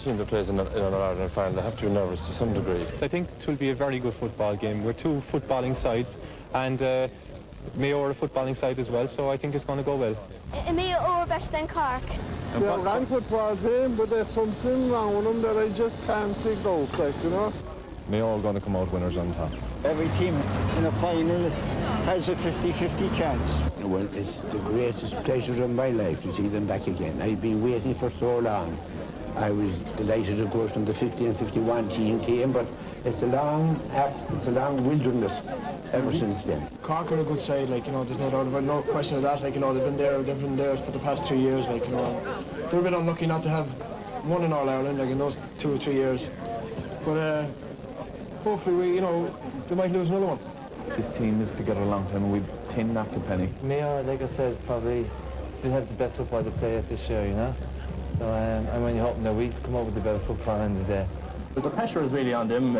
team that plays in an All-Ireland final, they have to be nervous to some degree. I think it will be a very good football game. We're two footballing sides, and Mayo are a footballing side as well, so I think it's going to go well. Mayo are better than Cork. They're a grand football team, but there's something wrong with them that I just can't figure out, like, you know. Mayo are going to come out winners on top. Every team in a final has a 50-50 chance. Well, it's the greatest pleasure of my life to see them back again. I've been waiting for so long. I was delighted, of course, when the 50 and 51 team came, but it's a long wilderness ever since then. Cork are a good side, like, you know, there's no doubt about, no question of that. Like, you know, they've been there for the past 3 years, like, you know. They're a bit unlucky not to have won in All-Ireland, like, in those 2 or 3 years. But hopefully, they might lose another one. This team is together a long time, and we tend not to panic. Mayo, like I said, probably still have the best football to play at this year, you know. So I'm only hoping that we come up with the better football in the day. But the pressure is really on them.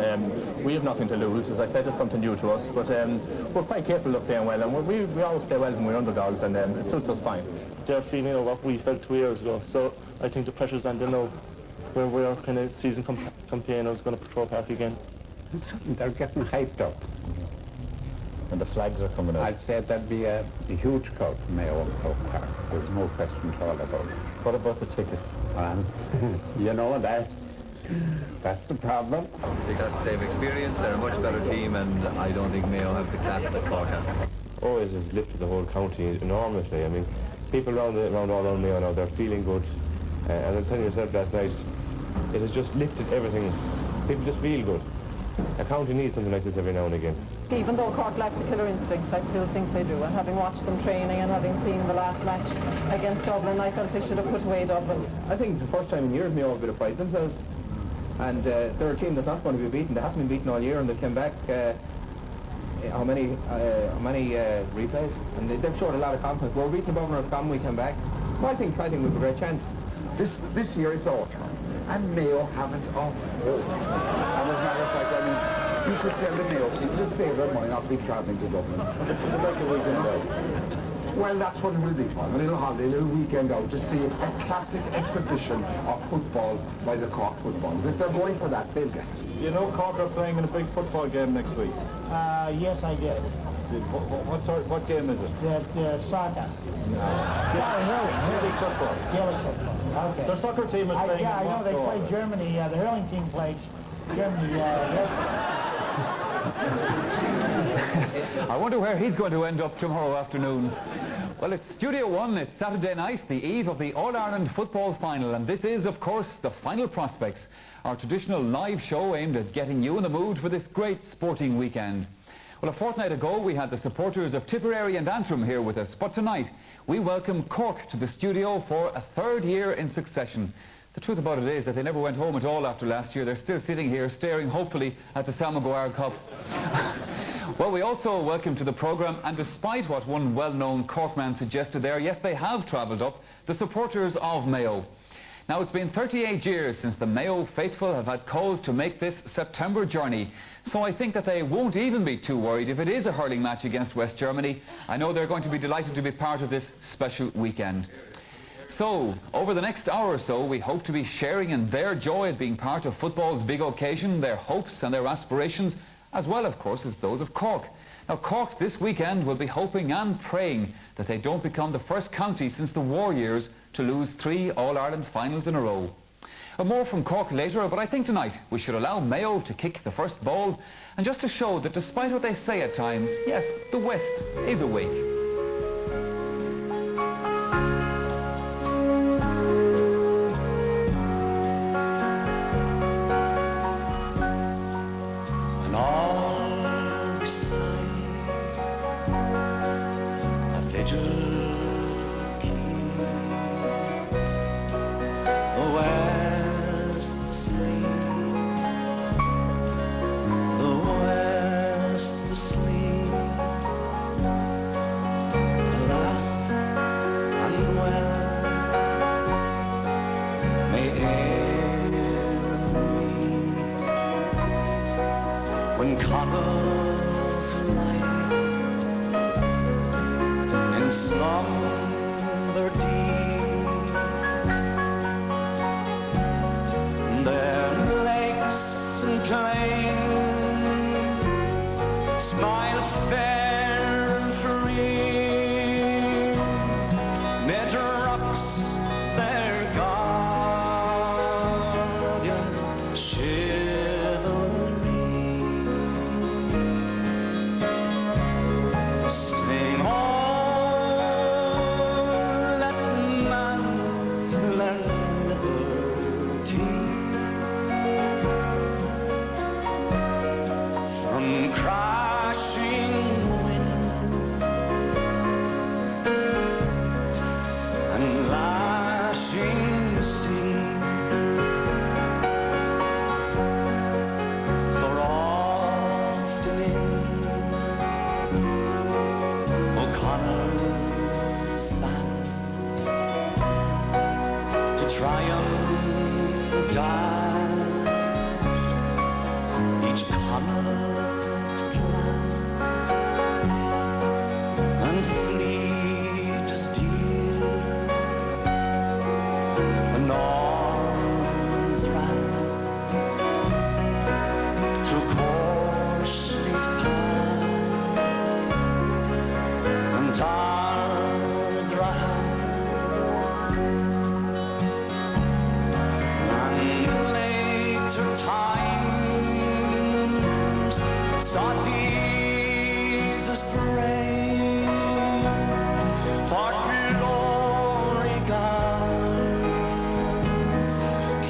We have nothing to lose. As I said, it's something new to us. But we're quite capable of playing well, and we always play well when we're underdogs, and it suits us fine. They're feeling what we felt 2 years ago. So I think the pressure's on them now, where we are kind of season campaign is going to patrol park again. They're getting hyped up. And the flags are coming out. I'd say that'd be a huge crowd from Mayo and Cork Park. There's no question at all about it. What about the tickets? You know that's the problem. Because they've experienced, they're a much better team, and I don't think Mayo have the class that Cork have. Oh, it has lifted the whole county enormously. I mean, people all around Mayo now, they're feeling good. And I was telling yourself last night, it has just lifted everything. People just feel good. A county needs something like this every now and again. Even though Cork lack the killer instinct, I still think they do. And having watched them training and having seen the last match against Dublin, I felt they should have put away Dublin. I think it's the first time in years Mayo have a bit of pride themselves. And they're a team that's not going to be beaten. They haven't been beaten all year, and they came back. How many replays? And they've showed a lot of confidence. We were beaten above our scum, we came back. So I think we've a great chance. This year it's autumn, and Mayo haven't off. And as a matter of fact, I mean, you could tell the Mayo people to save their money not be travelling to Dublin. It's like a weekend out. Well, that's what it will be, Paul. A little holiday, a little weekend out to see a classic exhibition of football by the Cork footballers. If they're going for that, they'll get it. You know Cork are playing in a big football game next week. Yes, I did. What game is it? The soccer. Gaelic football. Gaelic football. Okay. Their soccer team is playing. Yeah, I know they played Germany. The hurling team played Germany yesterday. I wonder where he's going to end up tomorrow afternoon. Well, it's Studio One. It's Saturday night, the eve of the All-Ireland football final, and this is, of course, the Final Prospects, our traditional live show aimed at getting you in the mood for this great sporting weekend. Well, a fortnight ago, we had the supporters of Tipperary and Antrim here with us, but tonight, we welcome Cork to the studio for a third year in succession. The truth about it is that they never went home at all after last year. They're still sitting here, staring hopefully at the Salmaguire Cup. Well, we also welcome to the programme, and despite what one well-known Cork man suggested there, yes, they have travelled up, the supporters of Mayo. Now, it's been 38 years since the Mayo faithful have had cause to make this September journey, so I think that they won't even be too worried if it is a hurling match against West Germany. I know they're going to be delighted to be part of this special weekend. So, over the next hour or so, we hope to be sharing in their joy at being part of football's big occasion, their hopes and their aspirations, as well, of course, as those of Cork. Now, Cork this weekend will be hoping and praying that they don't become the first county since the war years to lose 3 All-Ireland finals in a row. More from Cork later, but I think tonight we should allow Mayo to kick the first ball, and just to show that despite what they say at times, yes, the West is awake. smile fair and free, mid rocks their guardian chivalry. Sing on, let man learn liberty from crashing wind and lashing sea. For often in O'Connor's land to triumph died each Connacht clan, and fleet as deer the Norns ran through Cork and Ardrahan, and later times saw deeds as brave for glory guards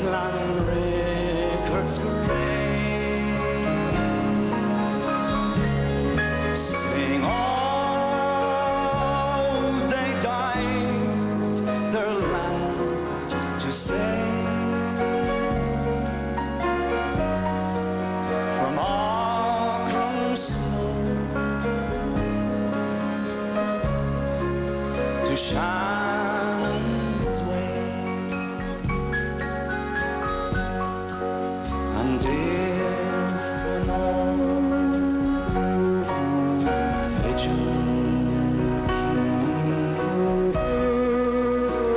Clan Rickards grave. Sing on, they died their land to save from Auckland's snows to Shannon's waves. And if an old vigil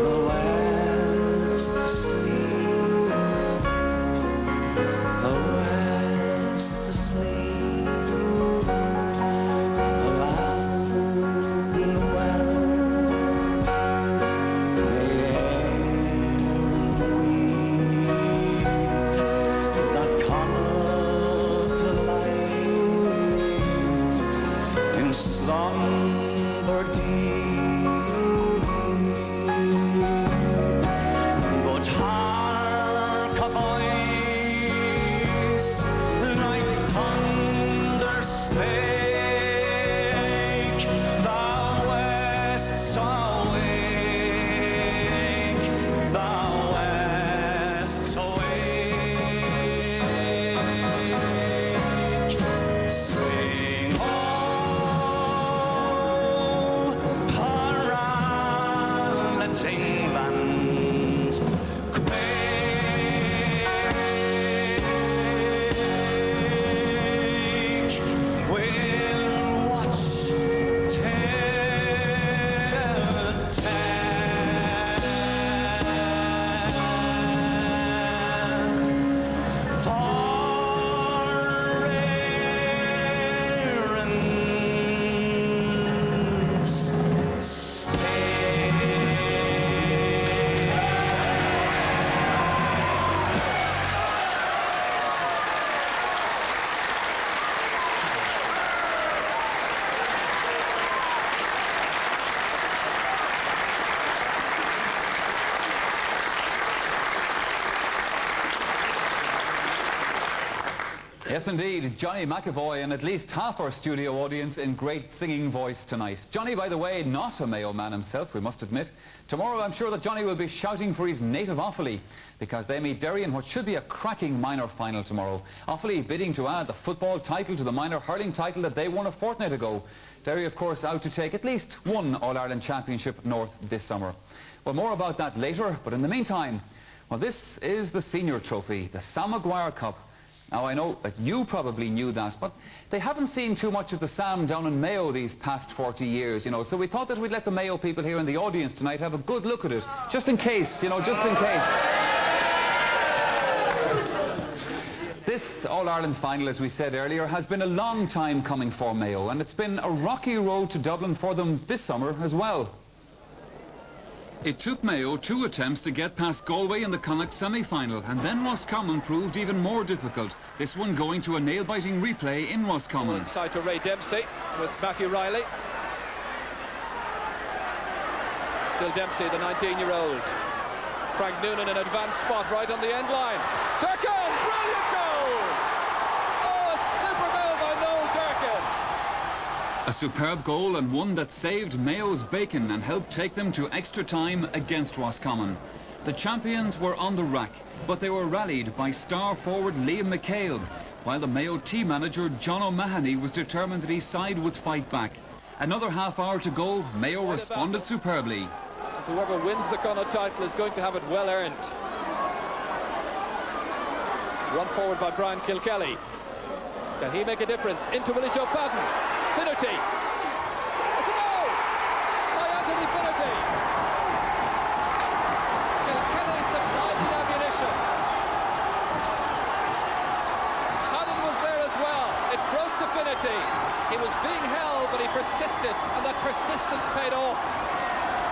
the West asleep, the West asleep, alas and well, may Aaron weep that Connacht lies in slumber deep. But hark a voice like thunder spake, the West's awake, the West's awake. Sing oh, around the Tingland quake, we'll watch till 10 for Aaron's Yes, indeed, Johnny McAvoy and at least half our studio audience in great singing voice tonight. Johnny, by the way, not a Mayo man himself, we must admit. Tomorrow, I'm sure that Johnny will be shouting for his native Offaly because they meet Derry in what should be a cracking minor final tomorrow. Offaly bidding to add the football title to the minor hurling title that they won a fortnight ago. Derry, of course, out to take at least one All-Ireland Championship North this summer. Well, more about that later, but in the meantime, well, this is the senior trophy, the Sam Maguire Cup. Now, I know that you probably knew that, but they haven't seen too much of the Sam down in Mayo these past 40 years, you know, so we thought that we'd let the Mayo people here in the audience tonight have a good look at it, just in case, you know, just in case. This All-Ireland final, as we said earlier, has been a long time coming for Mayo, and it's been a rocky road to Dublin for them this summer as well. It took Mayo 2 attempts to get past Galway in the Connacht semi-final, and then Roscommon proved even more difficult, this one going to a nail-biting replay in Roscommon. Inside to Ray Dempsey with Matthew Riley. Still Dempsey, the 19-year-old. Frank Noonan, an advanced spot right on the end line. Durkin, brilliant goal! Oh, a super goal by Noel Durkin. A superb goal, and one that saved Mayo's bacon and helped take them to extra time against Roscommon. The champions were on the rack, but they were rallied by star forward Liam McHale, while the Mayo team manager John O'Mahony was determined that his side would fight back. Another half hour to go, Mayo responded superbly. Whoever wins the Connacht title is going to have it well earned. Run forward by Brian Kilkelly. Can he make a difference? Into Willie Joe Padden. Finnerty. It's a goal by Anthony Finnerty. Kilkelly supplied the ammunition. Padden was there as well. It broke to Finnerty. He was being held, but he persisted, and that persistence paid off.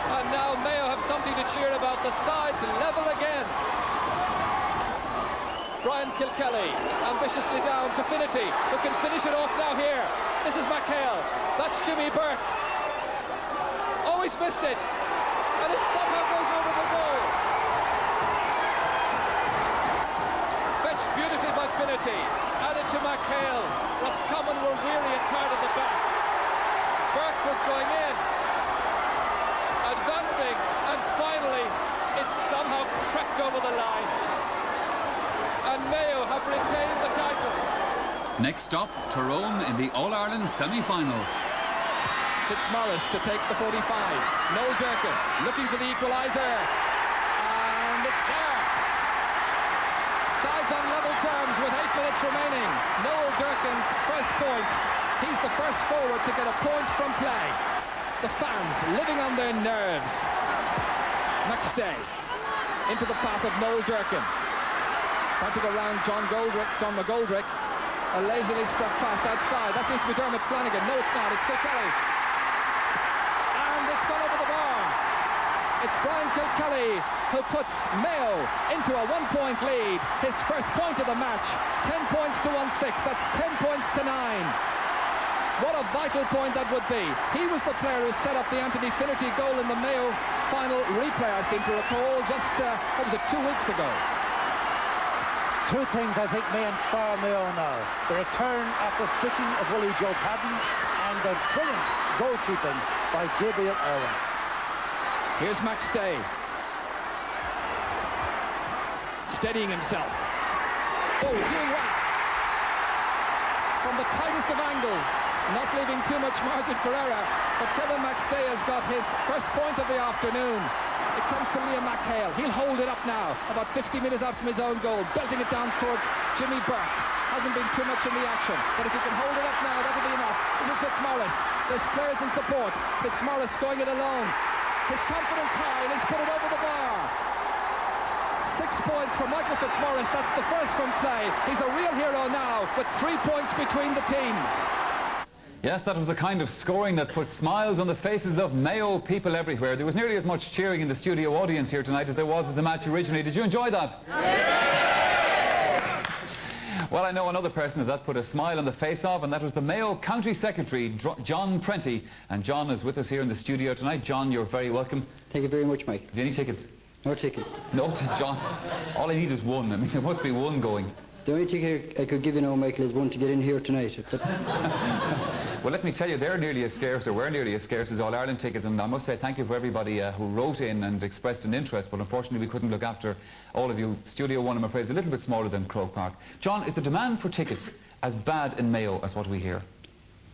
And now Mayo have something to cheer about. The sides level again. Brian Kilkelly ambitiously down to Finnerty, who can finish it off now here. This is McHale. That's Jimmy Burke. Oh, he's missed it. And it somehow goes over the goal. Fetched beautifully by Finnerty. Added to McHale. Roscommon were weary and tired at the back. Burke was going in. Advancing, and finally it's somehow tracked over the line, and Mayo have retained the title. Next stop, Tyrone in the All-Ireland semi-final. Fitzmaurice to take the 45. Noel Durkin looking for the equaliser, and it's there. Sides on level terms with 8 minutes remaining. Noel Durkin's first point. He's the first forward to get a point from play. The fans living on their nerves. McStay into the path of Noel Durkin. Trying to go round John McGoldrick. A lazily struck pass outside. That seems to be Dermot Flanagan. No, it's not. It's Kilkelly. And it's gone over the bar. It's Brian Kilkelly who puts Mayo into a 1-point lead. His first point of the match. 10 points to 1-6. That's 10 points to 9. What a vital point that would be. He was the player who set up the Anthony Finnerty goal in the Mayo final replay, I seem to recall, just, what was it, 2 weeks ago. Two things I think may inspire Mayo now. The return after stitching of Willie Joe Padden and the brilliant goalkeeping by Gabriel Irwin. Here's McStay. Steadying himself. Oh, doing well. From the tightest of angles. Not leaving too much margin for error, but Kevin McStay has got his first point of the afternoon. It comes to Liam McHale. He'll hold it up now, about 50 metres out from his own goal, belting it down towards Jimmy Burke. Hasn't been too much in the action, but if he can hold it up now, that'll be enough. This is Fitzmaurice. There's players in support. Fitzmaurice going it alone. His confidence high, and he's put it over the bar. 6 points for Michael Fitzmaurice. That's the first from play. He's a real hero now, with 3 points between the teams. Yes, that was the kind of scoring that put smiles on the faces of Mayo people everywhere. There was nearly as much cheering in the studio audience here tonight as there was at the match originally. Did you enjoy that? Yeah! Well, I know another person that put a smile on the face of, and that was the Mayo County Secretary, John Prenty. And John is with us here in the studio tonight. John, you're very welcome. Thank you very much, Mike. Have you any tickets? No tickets. No, John. All I need is one. I mean, there must be one going. The only ticket I could give you now, Michael, is one to get in here tonight. Well, let me tell you, they're nearly as scarce, or were nearly as scarce as All-Ireland tickets, and I must say thank you for everybody who wrote in and expressed an interest, but unfortunately we couldn't look after all of you. Studio One, I'm afraid, is a little bit smaller than Croke Park. John, is the demand for tickets as bad in Mayo as what we hear?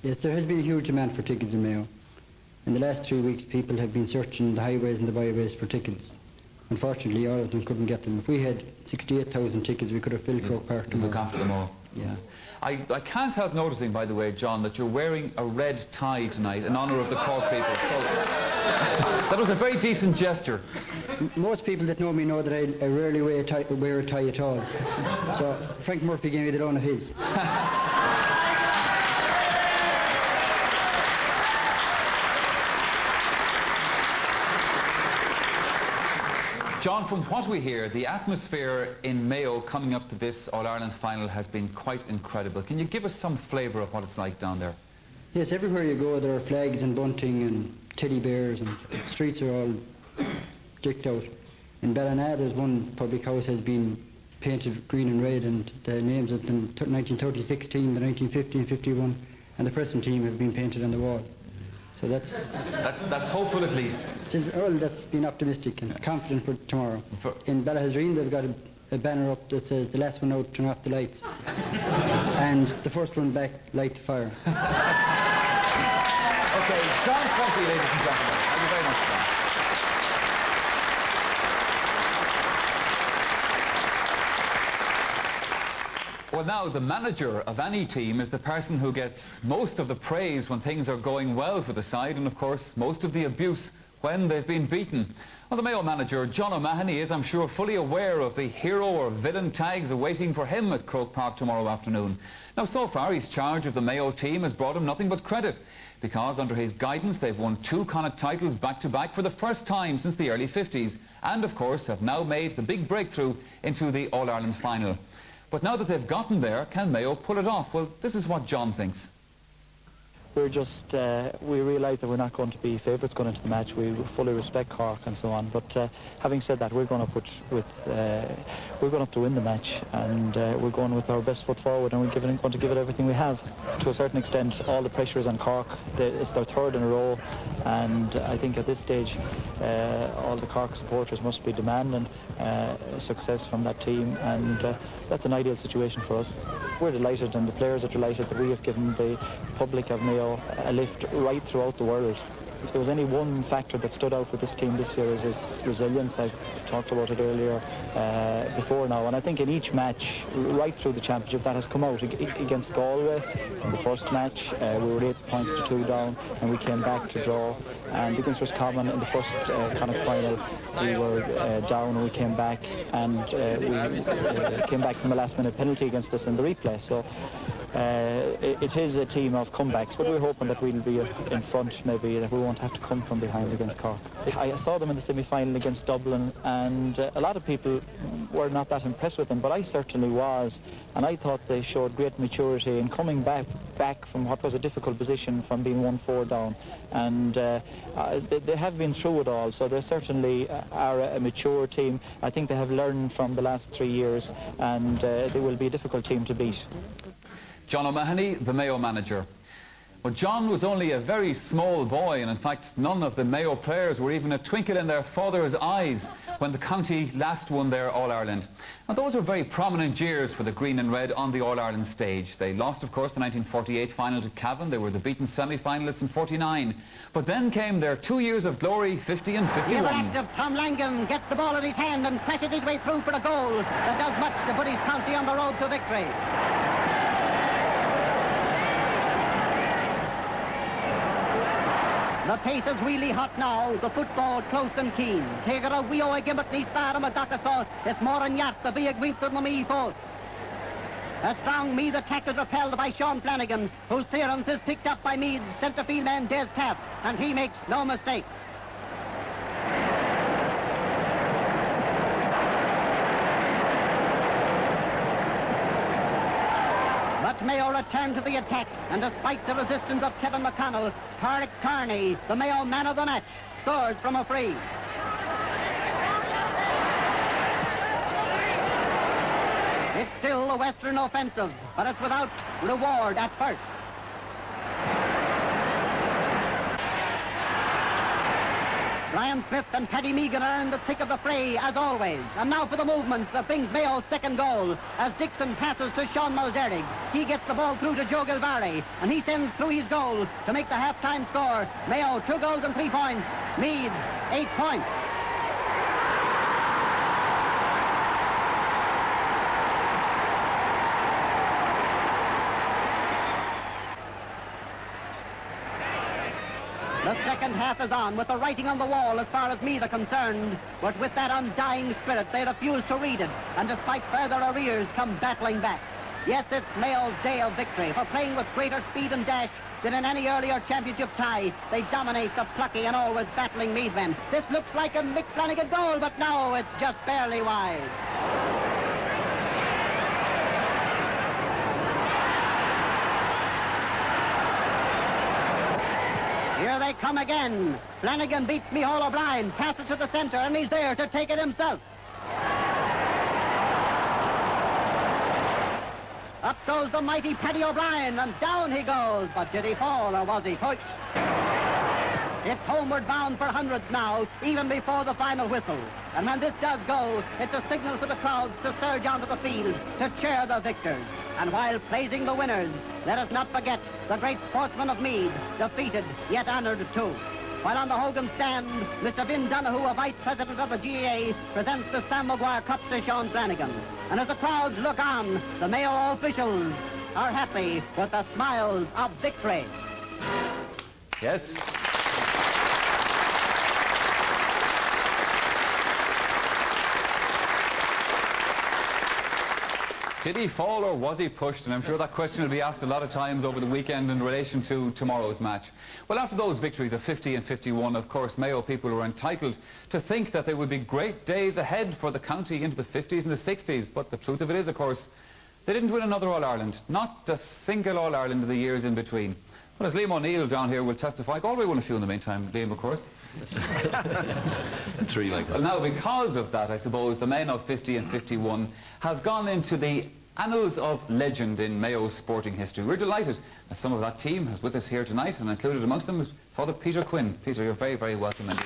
Yes, there has been a huge demand for tickets in Mayo. In the last 3 weeks, people have been searching the highways and the byways for tickets. Unfortunately, all of them couldn't get them. If we had 68,000 tickets, we could have filled Croke Park tomorrow. Look after them all. Yeah. I can't help noticing, by the way, John, that you're wearing a red tie tonight in honour of the Cork people. So that was a very decent gesture. Most people that know me know that I rarely wear a tie at all. So Frank Murphy gave me the loan of his. John, from what we hear, the atmosphere in Mayo coming up to this All-Ireland final has been quite incredible. Can you give us some flavour of what it's like down there? Yes, everywhere you go there are flags and bunting and teddy bears, and the streets are all decked out. In Ballina there's one public house has been painted green and red, and the names of the 1936 team, the 1950 and 51 and the present team have been painted on the wall. So that's hopeful at least. Well, that's been optimistic and confident for tomorrow. In Ballahazreen they've got a banner up that says the last one out, turn off the lights. And the first one back, light the fire. Okay, John Coffey, ladies and gentlemen. Thank you very much, John. Well, now, the manager of any team is the person who gets most of the praise when things are going well for the side, and, of course, most of the abuse when they've been beaten. Well, the Mayo manager, John O'Mahony, is, I'm sure, fully aware of the hero or villain tags awaiting for him at Croke Park tomorrow afternoon. Now, so far, his charge of the Mayo team has brought him nothing but credit, because under his guidance, they've won 2 Connacht titles back-to-back for the first time since the early 50s, and, of course, have now made the big breakthrough into the All-Ireland final. But now that they've gotten there, can Mayo pull it off? Well, this is what John thinks. We're just, we realise that we're not going to be favourites going into the match. We fully respect Cork and so on. But having said that, we're going up we're going up to win the match, and we're going with our best foot forward, and we're going to give it everything we have. To a certain extent, all the pressure is on Cork. It's their 3rd in a row, and I think at this stage, all the Cork supporters must be demanding success from that team, and that's an ideal situation for us. We're delighted, and the players are delighted that we have given the public of Mayo a lift right throughout the world. If there was any one factor that stood out with this team this year is its resilience. I've talked about it earlier before now, and I think in each match right through the championship that has come out. Against Galway in the first match we were 8 points to 2 down, and we came back to draw, and against Roscommon in the first Connacht final we were down, and we came back, and we came back from a last minute penalty against us in the replay. So it is a team of comebacks, but we're hoping that we'll be in front, maybe, that we won't have to come from behind against Cork. I saw them in the semi-final against Dublin, and a lot of people were not that impressed with them, but I certainly was, and I thought they showed great maturity in coming back from what was a difficult position, from being 1-4 down, and they have been through it all, so they certainly are a mature team. I think they have learned from the last 3 years, and they will be a difficult team to beat. John O'Mahony, the Mayo manager. Well, John was only a very small boy, and in fact none of the Mayo players were even a twinkle in their father's eyes when the county last won their All-Ireland. Now, those were very prominent years for the green and red on the All-Ireland stage. They lost, of course, the 1948 final to Cavan. They were the beaten semi-finalists in 49. But then came their 2 years of glory, 50 and 51. The active Tom Langan gets the ball in his hand and presses his way through for a goal that does much to put his county on the road to victory. The pace is really hot now, the football close and keen. Take it a wee o' gimbert ní spar am a dacasol, it's more an yard the big winter no me falls. A strong Meath attack is repelled by Sean Flanagan, whose clearance is picked up by Meath's centre-field man Des Tapp, and he makes no mistake. But Mayo returned to the attack, and despite the resistance of Kevin McConnell, Tarek Carney, the Mayo man of the match, scores from a free. It's still a Western offensive, but it's without reward at first. Brian Smith and Paddy Meagan are in the thick of the fray, as always. And now for the movement that brings Mayo's second goal, as Dixon passes to Sean Mulderrig. He gets the ball through to Joe Gilvary, and he sends through his goal to make the half-time score. Mayo, 2 goals and 3 points. Meath, 8 points. The second half is on with the writing on the wall as far as Meath are concerned. But with that undying spirit, they refuse to read it, and despite further arrears, come battling back. Yes, it's Mayo's day of victory, for playing with greater speed and dash than in any earlier championship tie. They dominate the plucky and always battling Meath men. This looks like a Mick Flanagan goal, but no, it's just barely wide. Here they come again. Flanagan beats Micheál O'Brien, passes to the centre, and he's there to take it himself. Up goes the mighty Paddy O'Brien, and down he goes. But did he fall, or was he pushed? It's homeward bound for hundreds now, even before the final whistle. And when this does go, it's a signal for the crowds to surge onto the field to cheer the victors. And while praising the winners, let us not forget the great sportsmen of Meath, defeated yet honoured too. While on the Hogan stand, Mr. Vin Donoghue, a vice president of the GAA, presents the Sam Maguire Cup to Sean Flanagan. And as the crowds look on, the Mayo officials are happy with the smiles of victory. Yes. Did he fall or was he pushed? And I'm sure that question will be asked a lot of times over the weekend in relation to tomorrow's match. Well, after those victories of 50 and 51, of course, Mayo people were entitled to think that there would be great days ahead for the county into the 50s and the 60s. But the truth of it is, of course, they didn't win another All-Ireland. Not a single All-Ireland in the years in between. Well, as Liam O'Neill down here will testify, Galway won a few in the meantime, Liam, of course. 3 like that. Well, now, because of that, I suppose, the men of 50 and 51 have gone into the annals of legend in Mayo's sporting history. We're delighted that some of that team is with us here tonight, and included amongst them is Father Peter Quinn. Peter, you're very, very welcome indeed.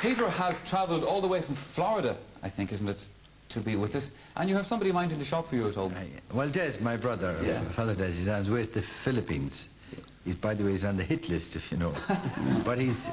Peter has travelled all the way from Florida, I think, isn't it, to be with us, and you have somebody minding the shop for you at home. Well, Des, my brother, Father Des, he's on his way to the Philippines. He's, by the way, he's on the hit list, if you know. But he's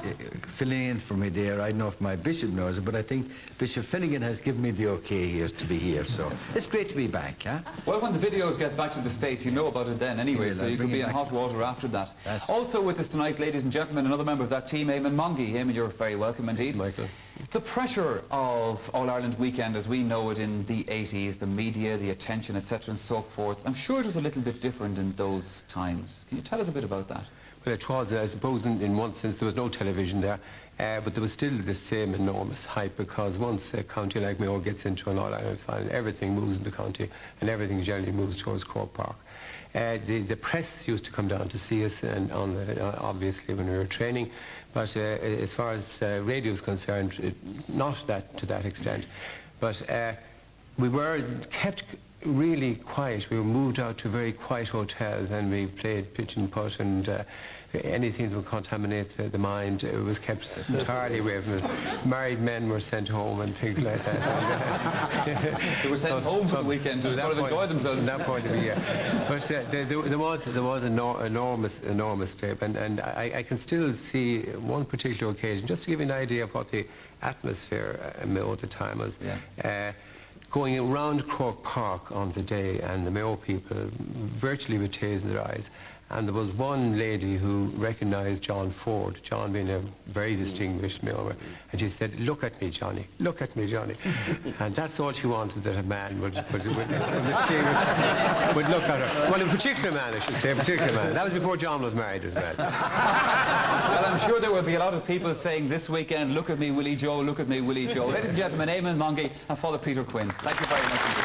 filling in for me there. I don't know if my bishop knows it, but I think Bishop Finnegan has given me the okay here to be here, so it's great to be back, huh? Well, when the videos get back to the States, you'll know about it then anyway, so you can be in hot water after that. Also with us tonight, ladies and gentlemen, another member of that team, Eamon Mongie. Eamon, you're very welcome indeed. Michael. The pressure of All-Ireland weekend as we know it in the 80s, the media, the attention, etc. and so forth, I'm sure it was a little bit different in those times. Can you tell us a bit about that? Well, it was, I suppose, in one sense, there was no television there, but there was still the same enormous hype, because once a county like Mayo gets into an All-Ireland final, everything moves in the county, and everything generally moves towards Cork Park. The press used to come down to see us, and obviously when we were training, but as far as radio is concerned, not that to that extent. But we were kept really quiet. We were moved out to very quiet hotels, and we played pitch and putt, and anything that would contaminate the mind was kept entirely away from us. Married men were sent home and things like that. They were sent home for the weekend to sort of enjoy themselves. From that point of view, yeah. But there was an enormous trip, and I can still see one particular occasion, just to give you an idea of what the atmosphere at Mayo at the time was. Yeah. Going around Cork Park on the day, and the Mayo people virtually with tears in their eyes. And there was one lady who recognised John Ford, John being a very distinguished Mayo, and she said, "Look at me, Johnny, look at me, Johnny." And that's all she wanted, that a man would look at her. Well, a particular man, I should say, a particular man. That was before John was married as well. Well, I'm sure there will be a lot of people saying this weekend, "Look at me, Willie Joe, look at me, Willie Joe." Ladies and gentlemen, Eamon Mongie and Father Peter Quinn. Thank you very much indeed.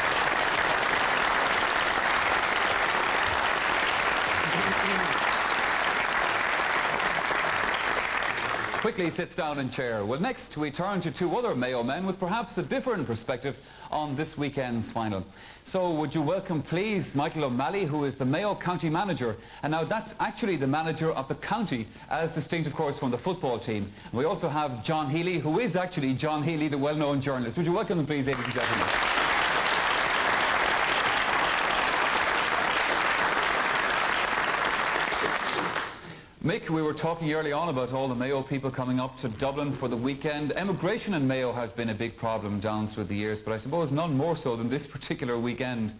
Quickly sits down in chair. Well, next we turn to two other Mayo men with perhaps a different perspective on this weekend's final. So would you welcome, please, Michael O'Malley, who is the Mayo County Manager. And now that's actually the manager of the county, as distinct, of course, from the football team. And we also have John Healy, who is actually John Healy, the well-known journalist. Would you welcome them, please, ladies and gentlemen? Mick, we were talking early on about all the Mayo people coming up to Dublin for the weekend. Emigration in Mayo has been a big problem down through the years, but I suppose none more so than this particular weekend.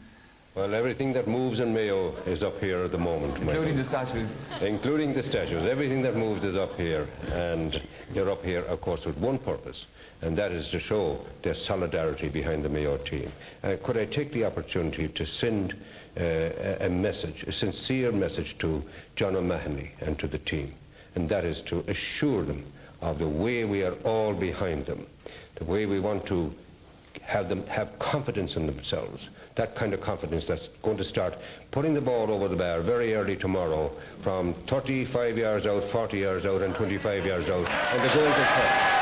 Well, everything that moves in Mayo is up here at the moment. Including the statues. Including the statues. Everything that moves is up here. And you're up here, of course, with one purpose, and that is to show their solidarity behind the Mayo team. Could I take the opportunity to send a message, a sincere message to John O'Mahony and to the team, and that is to assure them of the way we are all behind them, the way we want to have them have confidence in themselves, that kind of confidence that's going to start putting the ball over the bar very early tomorrow from 35 yards out, 40 yards out and 25 yards out, and the goals are come.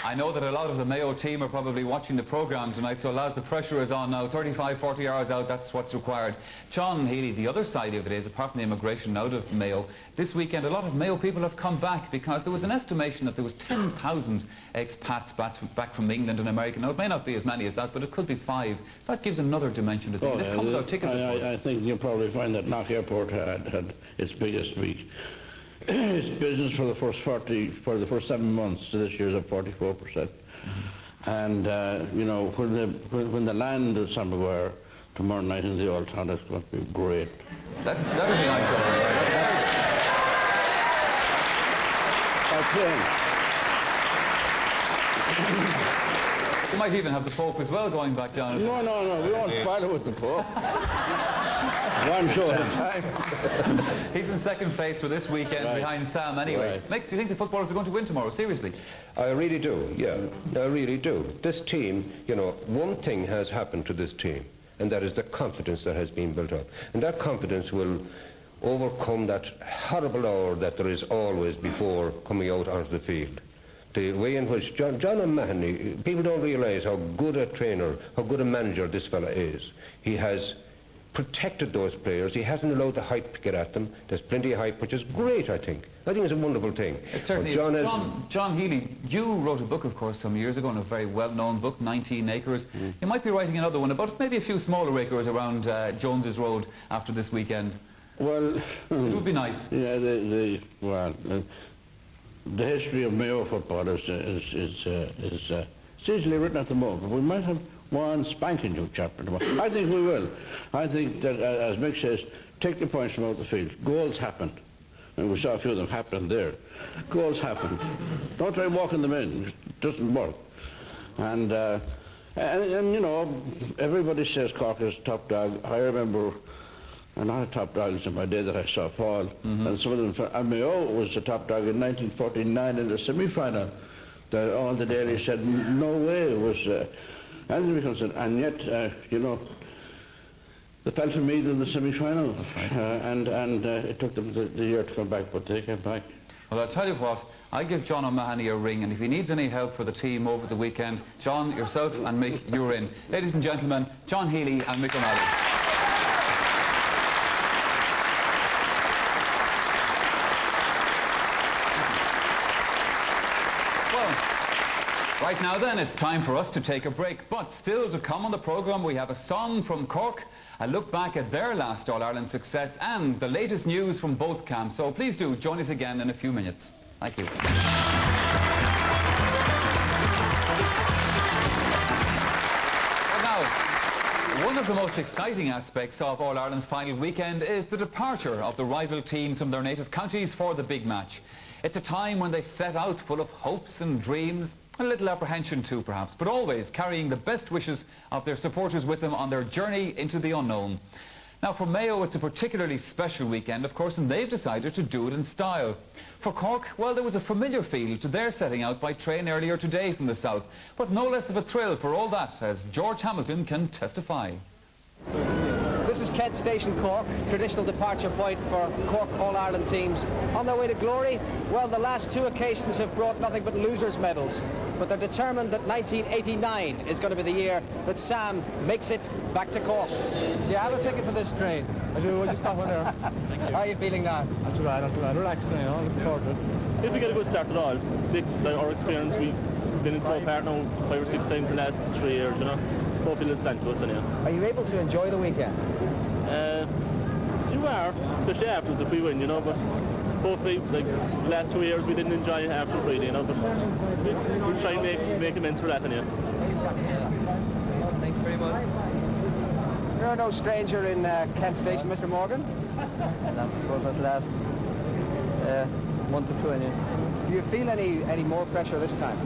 I know that a lot of the Mayo team are probably watching the programme tonight, so lads, the pressure is on now. 35, 40 yards out, that's what's required. John Healy, the other side of it is, apart from the immigration out of Mayo, this weekend a lot of Mayo people have come back because there was an estimation that there was 10,000 expats back from England and America. Now, it may not be as many as that, but it could be 5. So that gives another dimension to things. They've come without tickets, of course. I think you'll probably find that Knock Airport had its biggest week. Its business for the first 7 months to this year is up 44%. And you know, when the land is Sam Maguire tomorrow night in the Old Town, it's going to be great. That would be nice over there. You might even have the Pope as well going back down. No, we won't follow with the Pope. One show at a time. He's in second place for this weekend behind Sam anyway. Right. Mick, do you think the footballers are going to win tomorrow? Seriously? I really do, yeah. I really do. This team, you know, one thing has happened to this team, and that is the confidence that has been built up. And that confidence will overcome that horrible hour that there is always before coming out onto the field. The way in which John O'Mahony, people don't realise how good a trainer, how good a manager this fella is. He has protected those players. He hasn't allowed the hype to get at them. There's plenty of hype, which is great, I think. I think it's a wonderful thing. It certainly is. John Healy, you wrote a book, of course, some years ago, and a very well-known book, 19 Acres. You might be writing another one about maybe a few smaller acres around Jones's Road after this weekend. Well, it would be nice. Yeah, the history of Mayo football is easily written at the moment. We might have one spanking new chapter tomorrow. I think we will. I think that, as Mick says, take the points from out the field. Goals happen. And we saw a few of them happen there. Goals happen. Don't try walking them in. It doesn't work. And you know, everybody says Cork is top dog. I remember a lot of top dogs in my day that I saw fall. And some of them, and Mayo was the top dog in 1949 in the semi-final. All the dailies said, no way it was... and yet, you know, they fell to Meath in the semi-final. That's right. And it took them the year to come back, but they came back. Well, I'll tell you what, I'll give John O'Mahony a ring, and if he needs any help for the team over the weekend, John, yourself and Mick, you're in. Ladies and gentlemen, John Healy and Mick O'Malley. Right now then, it's time for us to take a break, but still to come on the programme we have a song from Cork, a look back at their last All-Ireland success and the latest news from both camps. So please do join us again in a few minutes. Thank you. Now, one of the most exciting aspects of All-Ireland final weekend is the departure of the rival teams from their native counties for the big match. It's a time when they set out full of hopes and dreams, a little apprehension too perhaps, but always carrying the best wishes of their supporters with them on their journey into the unknown. Now for Mayo it's a particularly special weekend of course, and they've decided to do it in style. For Cork, well, there was a familiar feel to their setting out by train earlier today from the south, but no less of a thrill for all that, as George Hamilton can testify. This is Kent Station, Cork, traditional departure point for Cork All-Ireland teams. On their way to glory, well, the last two occasions have brought nothing but losers' medals. But they're determined that 1989 is going to be the year that Sam makes it back to Cork. Do you have a ticket for this train? I do, we'll just stop on there. Thank you. How are you feeling now? Not too bad. Relaxed now, looking forward to it. If we get a good start at all, our experience, we've been in Pro Part now 5 or 6 times in the last 3 years, you know. Hopefully it'll stand to us anyhow. Are you able to enjoy the weekend? You are, especially afterwards if we win, you know, but hopefully, like the last 2 years we didn't enjoy Arthur Brady, you know, but we'll try and make amends for that anyway. Thanks very much. You're no stranger in Kent Station, Mr. Morgan. That's for the last month or two anyway. Do you feel any more pressure this time?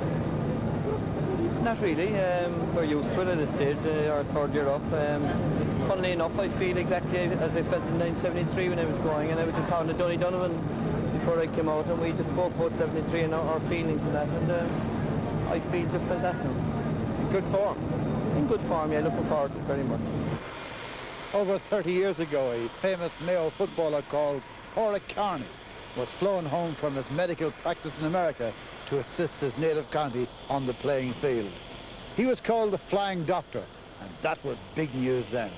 Not really. We're used to it at this stage, our third year up. Funnily enough, I feel exactly as I felt in 1973 when I was going, and I was just talking to Donny Donovan before I came out, and we just spoke about 73 and our feelings and that, and I feel just like that now. In good form? In good form, yeah, looking forward to it very much. Over 30 years ago, a famous Mayo footballer called Cork was flown home from his medical practice in America to assist his native county on the playing field. He was called the Flying Doctor, and that was big news then.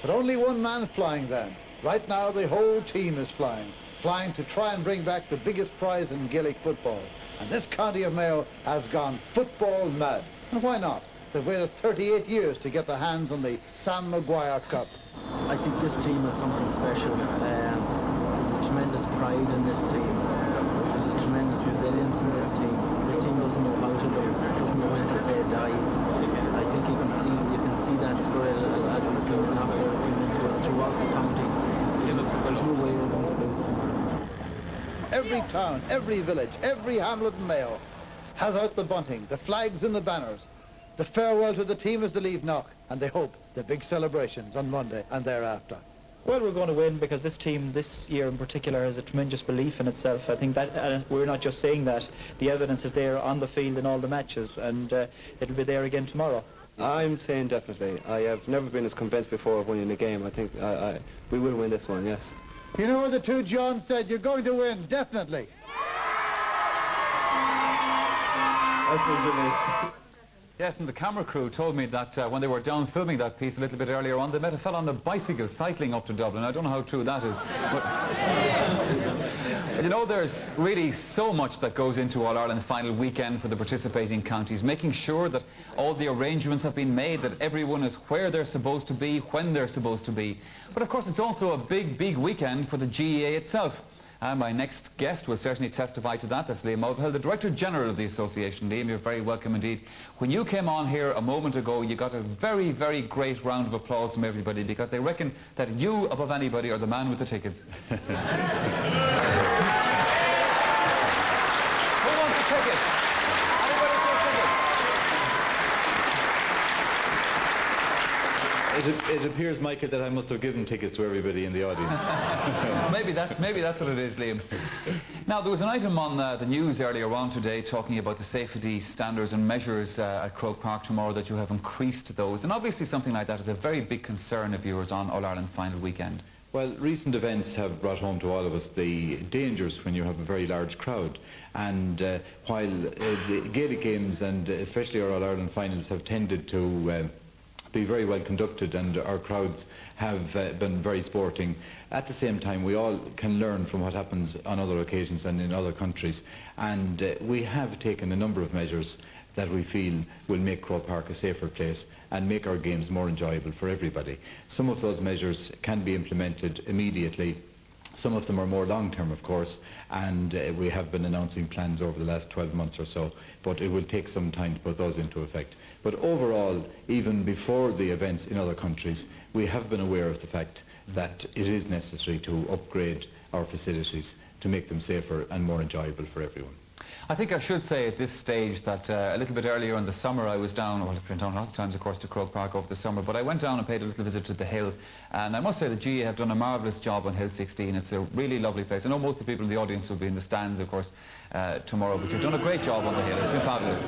But only one man flying then. Right now, the whole team is flying to try and bring back the biggest prize in Gaelic football. And this county of Mayo has gone football mad. And why not? They've waited 38 years to get their hands on the Sam Maguire Cup. I think this team is something special. There's a tremendous pride in this team. There's a tremendous resilience in this team. This team doesn't know how to lose. It doesn't know when to say die. I think you can see that spirit as we've seen it after a few minutes was throughout the county. There's no way we're going to lose tomorrow. Every town, every village, every hamlet in Mayo has out the bunting, the flags and the banners. The farewell to the team as they leave Knock, and they hope the big celebrations on Monday and thereafter. Well, we're going to win because this team this year in particular has a tremendous belief in itself. I think that we're not just saying that. The evidence is there on the field in all the matches, and it'll be there again tomorrow. I'm saying definitely. I have never been as convinced before of winning a game. I think we will win this one, yes. You know what the two Johns said? You're going to win, definitely. That's what you mean. Yes, and the camera crew told me that when they were down filming that piece a little bit earlier on, they met a fella on a bicycle cycling up to Dublin. I don't know how true that is. But you know, there's really so much that goes into All-Ireland final weekend for the participating counties, making sure that all the arrangements have been made, that everyone is where they're supposed to be, when they're supposed to be. But of course, it's also a big, big weekend for the GAA itself. And my next guest will certainly testify to that. That's Liam Mulvihill, the Director General of the Association. Liam, you're very welcome indeed. When you came on here a moment ago, you got a very, very great round of applause from everybody because they reckon that you, above anybody, are the man with the tickets. Who wants a ticket? Anybody for a ticket? It appears, Michael, that I must have given tickets to everybody in the audience. maybe that's what it is, Liam. Now, there was an item on the news earlier on today talking about the safety standards and measures at Croke Park tomorrow, that you have increased those. And obviously something like that is a very big concern of yours on All-Ireland final weekend. Well, recent events have brought home to all of us the dangers when you have a very large crowd. And while the Gaelic games and especially our All-Ireland finals have tended to be very well conducted and our crowds have been very sporting, at the same time we all can learn from what happens on other occasions and in other countries, and we have taken a number of measures that we feel will make Croke Park a safer place and make our games more enjoyable for everybody. Some of those measures can be implemented immediately. Some of them are more long-term, of course, and we have been announcing plans over the last 12 months or so, but it will take some time to put those into effect. But overall, even before the events in other countries, we have been aware of the fact that it is necessary to upgrade our facilities to make them safer and more enjoyable for everyone. I think I should say at this stage that a little bit earlier in the summer I was down, well I've been down lots of times of course to Croke Park over the summer, but I went down and paid a little visit to the Hill, and I must say the GAA have done a marvellous job on Hill 16. It's a really lovely place. I know most of the people in the audience will be in the stands of course tomorrow, but you've done a great job on the Hill. It's been fabulous.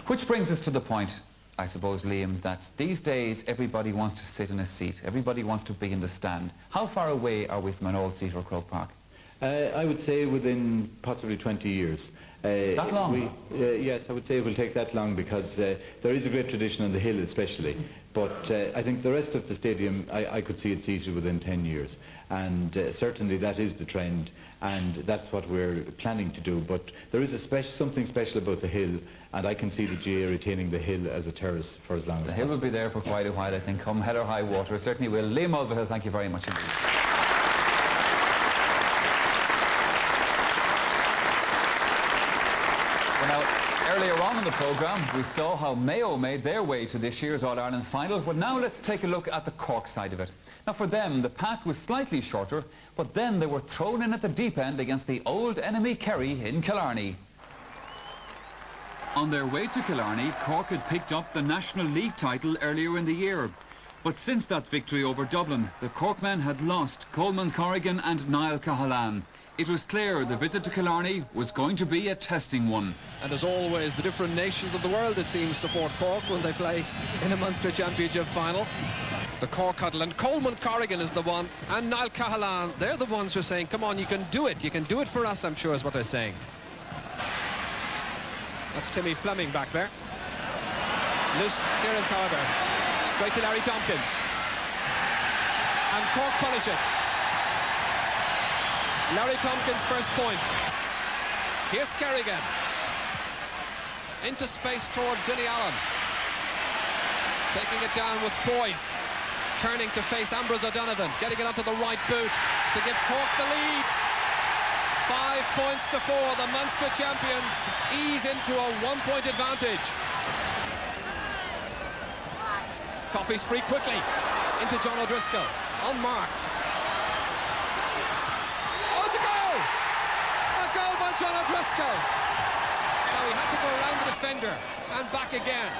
Which brings us to the point, I suppose, Liam, that these days everybody wants to sit in a seat, everybody wants to be in the stand. How far away are we from an old seat or Croke Park? I would say within possibly 20 years. That long? Yes, I would say it will take that long because there is a great tradition on the Hill especially, but I think the rest of the stadium, I could see it seated within 10 years, and certainly that is the trend, and that's what we're planning to do. But there is something special about the Hill, and I can see the GAA retaining the Hill as a terrace for as long as possible. The Hill will be there for quite a while, I think, come hell or high water. It certainly will. Liam Mulvihill, thank you very much indeed. Earlier on in the programme, we saw how Mayo made their way to this year's All-Ireland final, but now let's take a look at the Cork side of it. Now for them, the path was slightly shorter, but then they were thrown in at the deep end against the old enemy Kerry in Killarney. On their way to Killarney, Cork had picked up the National League title earlier in the year. But since that victory over Dublin, the Cork men had lost Coleman Corrigan and Niall Cahalane. It was clear the visit to Killarney was going to be a testing one. And as always, the different nations of the world, it seems, support Cork when they play in a Munster Championship final. The Cork huddle, and Coleman Corrigan is the one, and Niall Cahalane, they're the ones who are saying, come on, you can do it for us, I'm sure is what they're saying. That's Timmy Fleming back there. Loose clearance, however, straight to Larry Tompkins. And Cork punish it. Larry Tompkins' first point. Here's Kerrigan. Into space towards Denny Allen. Taking it down with poise. Turning to face Ambrose O'Donovan. Getting it onto the right boot to give Cork the lead. 5 points to 4. The Munster champions ease into a 1-point advantage. Coffey's free quickly. Into John O'Driscoll. Unmarked. John O'Driscoll. Now he had to go around the defender and back again.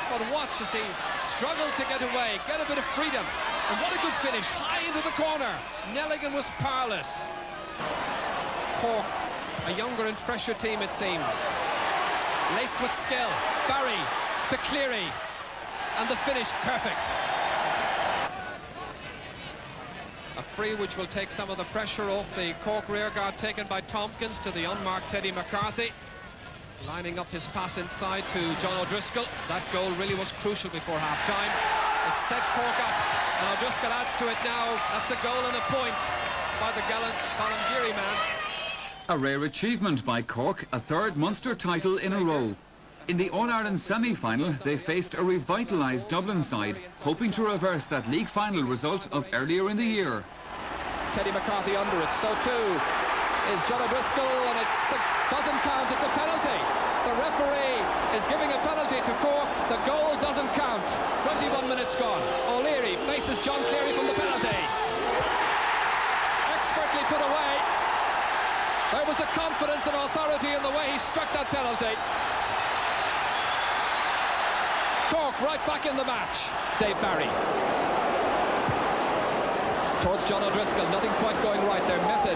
But watch as he struggled to get away, get a bit of freedom. And what a good finish, high into the corner. Nelligan was powerless. Cork, a younger and fresher team it seems. Laced with skill. Barry to Cleary. And the finish perfect. A free which will take some of the pressure off the Cork rearguard taken by Tompkins to the unmarked Teddy McCarthy. Lining up his pass inside to John O'Driscoll. That goal really was crucial before half-time. It set Cork up, and O'Driscoll adds to it now. That's a goal and a point by the gallant Ballingeary man. A rare achievement by Cork, a third Munster title in a row. In the All-Ireland semi-final, they faced a revitalised Dublin side, hoping to reverse that league final result of earlier in the year. Teddy McCarthy under it, so too is John O'Driscoll, and it doesn't count, it's a penalty. The referee is giving a penalty to Cork, the goal doesn't count. 21 minutes gone. O'Leary faces John Cleary from the penalty. Expertly put away. There was a confidence and authority in the way he struck that penalty. Cork right back in the match. Dave Barry. Towards John O'Driscoll, nothing quite going right. Their method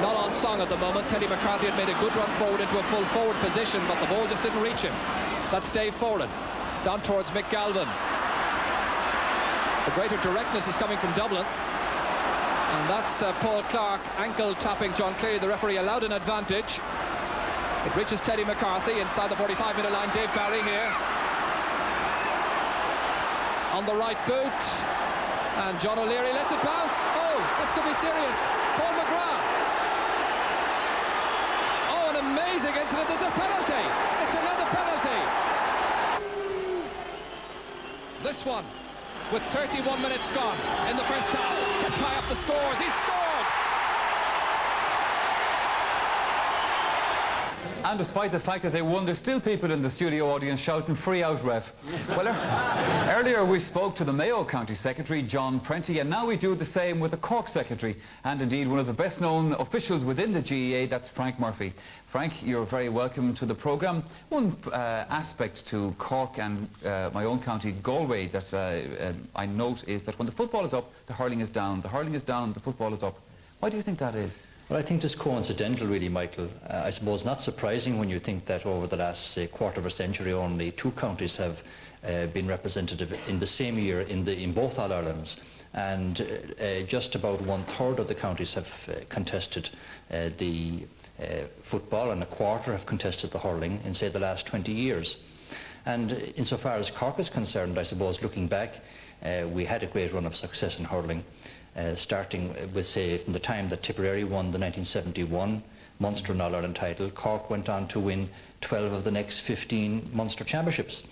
not on song at the moment. Teddy McCarthy had made a good run forward into a full forward position, but the ball just didn't reach him. That's Dave Foran. Down towards Mick Galvin. The greater directness is coming from Dublin. And that's Paul Clark ankle tapping John Cleary. The referee allowed an advantage. It reaches Teddy McCarthy inside the 45-metre line. Dave Barry here. On the right boot, and John O'Leary lets it bounce. Oh, this could be serious. Paul McGrath. Oh, an amazing incident. It's a penalty. It's another penalty. This one, with 31 minutes gone in the first half, can tie up the scores. He's scored. And despite the fact that they won, there's still people in the studio audience shouting free out, ref. Well, earlier we spoke to the Mayo County Secretary, John Prenty, and now we do the same with the Cork Secretary, and indeed one of the best known officials within the GEA, that's Frank Murphy. Frank, you're very welcome to the programme. One aspect to Cork and my own county, Galway, that I note is that when the football is up, the hurling is down. The hurling is down, the football is up. Why do you think that is? Well, I think it's coincidental, really, Michael. I suppose not surprising when you think that over the last quarter of a century only 2 counties have been representative in the same year in both All-Irelands, and just about 1/3 of the counties have contested the football, and 1/4 have contested the hurling in, say, the last 20 years. And insofar as Cork is concerned, I suppose, looking back, we had a great run of success in hurling. Starting with, say, from the time that Tipperary won the 1971 Munster and All-Ireland title, Cork went on to win 12 of the next 15 Munster championships.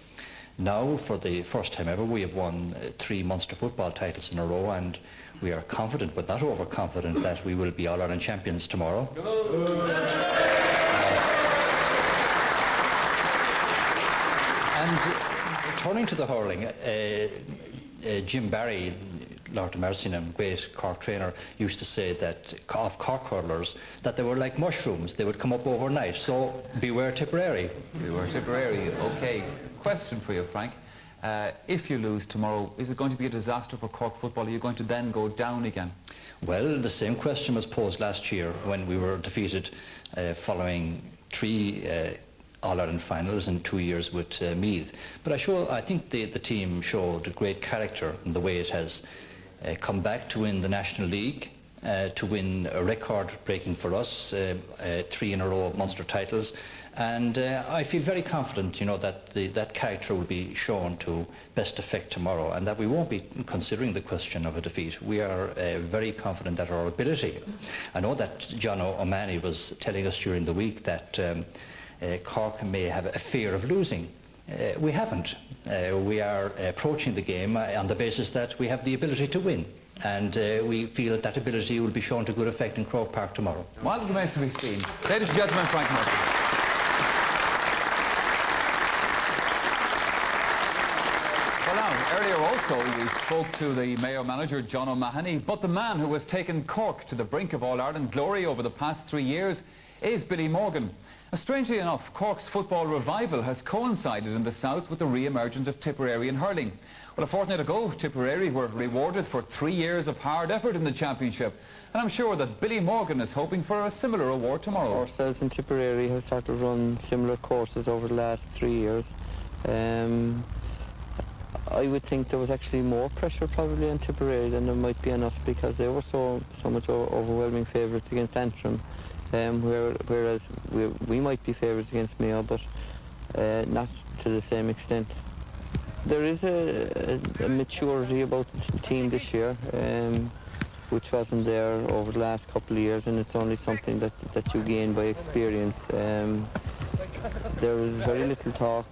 Now, for the first time ever, we have won 3 Munster football titles in a row, and we are confident, but not overconfident, that we will be All-Ireland champions tomorrow. returning to the hurling, Jim Barry, Lord of Mercy, and great Cork trainer, used to say that of Cork hurlers that they were like mushrooms. They would come up overnight. So beware Tipperary. Beware Tipperary. Okay. Question for you, Frank. If you lose tomorrow, is it going to be a disaster for Cork football? Are you going to then go down again? Well, the same question was posed last year when we were defeated following 3 All-Ireland finals in 2 years with Meath. But I think the team showed great character in the way it has come back to win the National League, to win a record-breaking for us, 3 in a row of Munster titles. And I feel very confident, you know, that that character will be shown to best effect tomorrow, and that we won't be considering the question of a defeat. We are very confident that our ability. I know that John O'Mahony was telling us during the week that Cork may have a fear of losing. We haven't. We are approaching the game on the basis that we have the ability to win. And we feel that ability will be shown to good effect in Croke Park tomorrow. Well, it remains to be seen. Ladies and gentlemen, Frank Murphy. Earlier also we spoke to the Mayo manager John O'Mahony, but the man who has taken Cork to the brink of All-Ireland glory over the past 3 years is Billy Morgan. Strangely enough, Cork's football revival has coincided in the south with the re-emergence of Tipperary in hurling. Well, a fortnight ago, Tipperary were rewarded for 3 years of hard effort in the championship, and I'm sure that Billy Morgan is hoping for a similar award tomorrow. Ourselves in Tipperary have started to run similar courses over the last 3 years. I would think there was actually more pressure probably on Tipperary than there might be on us, because they were so much overwhelming favourites against Antrim, whereas we might be favourites against Mayo, but not to the same extent. There is a maturity about the team this year, which wasn't there over the last couple of years, and it's only something that you gain by experience. There was very little talk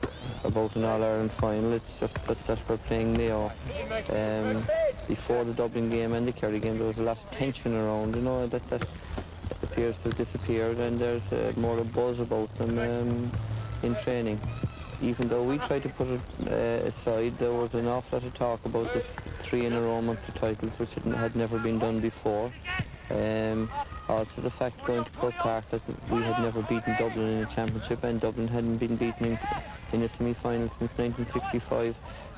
about an All-Ireland final. It's just that we're playing Mayo. Before the Dublin game and the Kerry game, there was a lot of tension around, you know, that appears to have disappeared, and there's more a buzz about them in training. Even though we tried to put it aside, there was an awful lot of talk about this 3 in a row Munster titles, which had never been done before. Also the fact going to Cork Park that we had never beaten Dublin in a championship, and Dublin hadn't been beaten in a semi-final since 1965,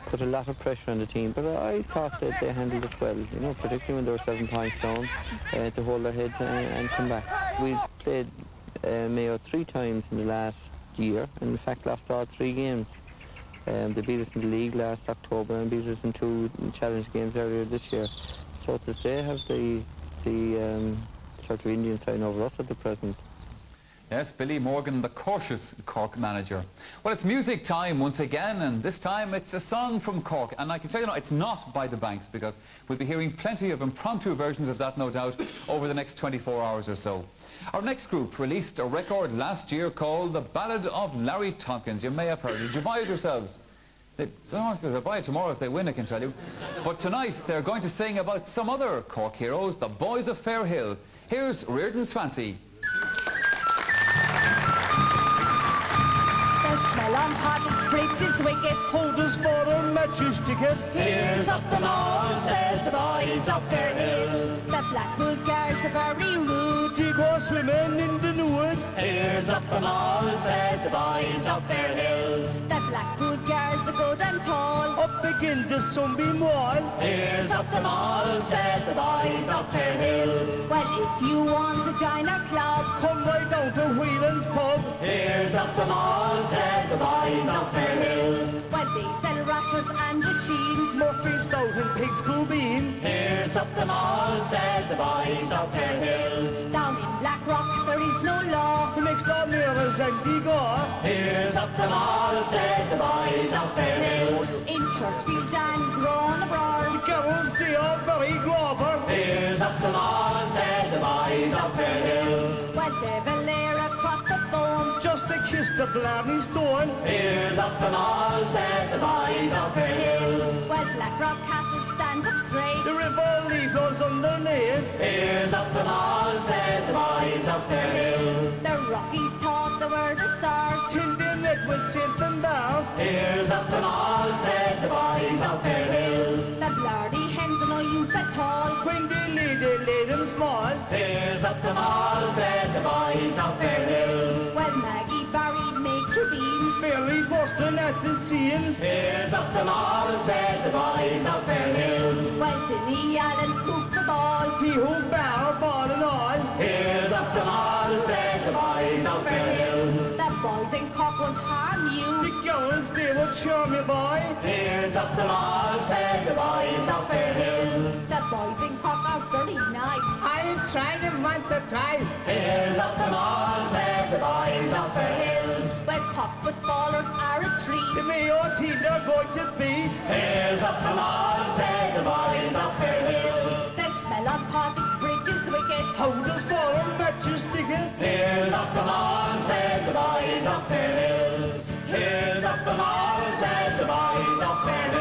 put a lot of pressure on the team. But I thought that they handled it well, you know, particularly when they were 7 points down, to hold their heads and come back. We played Mayo 3 times in the last year, and in fact lost all 3 games. They beat us in the league last October and beat us in 2 challenge games earlier this year. So that they have the sort of Indian sign over us at the present. Yes, Billy Morgan, the cautious Cork manager. Well, it's music time once again, and this time it's a song from Cork. And I can tell you, it's not By the Banks, because we'll be hearing plenty of impromptu versions of that, no doubt, over the next 24 hours or so. Our next group released a record last year called The Ballad of Larry Tompkins. You may have heard it. Did you buy it yourselves? They'll buy it tomorrow if they win, I can tell you. But tonight, they're going to sing about some other Cork heroes, the Boys of Fairhill. Here's Reardon's Fancy. Long potted bridges wickets, holders for a matches ticket. Here's up the mall, says the boys of Fairhill. The Blackpool girls are very rude. She goes swimming in the wood. Here's up the mall, says the boys of Fairhill. The Blackpool girls are good and tall. Up begin the sunbeam wall. Here's up the mall, says the boys of Fairhill. Well, if you want to join our club, come right down to Whelan's pub. Here's up the mall, says the boys of Fairhill. Well, they sell rashers and machines, muffins, stout and pig's cool bean. Here's up the mall, says the boys of Fairhill. Down in Blackrock there is no law. Next door neighbours and Igor. Here's up the mall, says the boys of Fairhill. In Churchfield and Grown abroad, the girls they are very global. Here's up the mall, says the boys of Fairhill. Well, they've a lair across the foam, just to kiss the blarney stone. Here's up the mall, says the boys of Fairhill. Well, Blackrock Castle stands up straight. The river Lee goes underneath. Here's up the mall, says the boys of Fairhill. The Rockies thought they were the stars, till they met with St. Finbarrs. Here's up the mall, all, said the boys of Fairhill. The blardy hens are no use at all. When they lay them small. Here's up them all, said the boys of Fairhill. Well, Maggie Barry make your beans. Fairly busting at the seams. Here's up them all, said the boys of Fairhill. Well, Billy Allen cooked the ball. He who bow, ball and all. Here's up them all, said the boys of Fairhill. The boys in Cork won't harm you. The girls, they will charm you, boy. Here's up them all, said the boys of Fairhill. The boys in Cork are very nice. I've tried them once or twice. Here's up them all, said the boys of Fairhill. Well, Cork footballers are a treat. The Mayo team they're going to beat. Here's up them all, said the boys of Fairhill. The smell of Cork's bridge is wicked. How does foreign matches sticking? Here's up them all, said the boys of Fairhill. Here's up them all, said the boys of Fairhill.